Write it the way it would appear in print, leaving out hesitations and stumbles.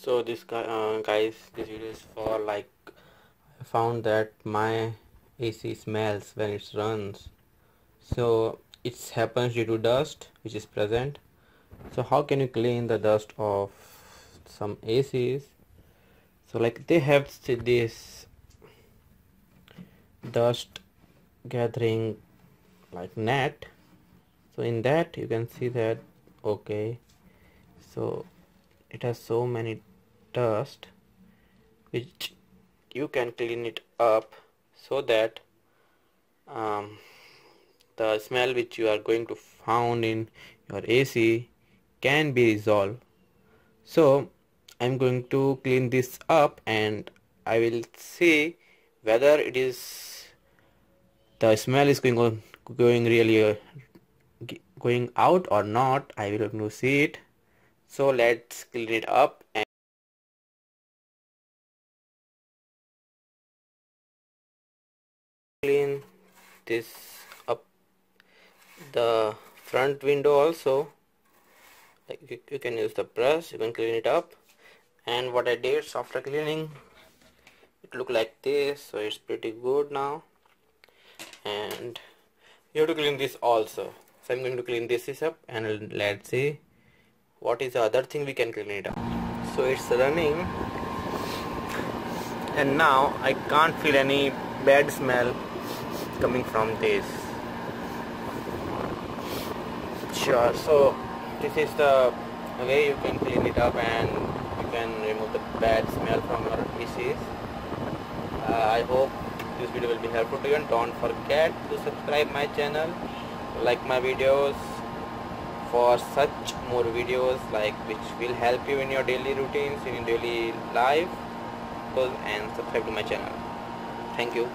So guys, this video is for like I found that my AC smells when it runs. So it happens due to dust which is present. So how can you clean the dust of some ACs? So like they have this dust gathering like net. So in that you can see that okay. So it has so many dust which you can clean it up so that the smell which you are going to found in your AC can be resolved. So I'm going to clean this up and I will see whether it is the smell is going really going out or not. I will going to see it. So let's clean it up and clean this up the front window also. Like you can use the brush, you can clean it up. And what I did after cleaning, it looked like this, so it's pretty good now. And you have to clean this also. So I'm going to clean this up and let's see what is the other thing we can clean it up. So it's running and now I can't feel any bad smell coming from this. Sure, so this is the way you can clean it up and you can remove the bad smell from your PCs. I hope this video will be helpful to you, and don't forget to subscribe my channel, like my videos for such more videos like which will help you in your daily routines, in your daily life, and subscribe to my channel. Thank you.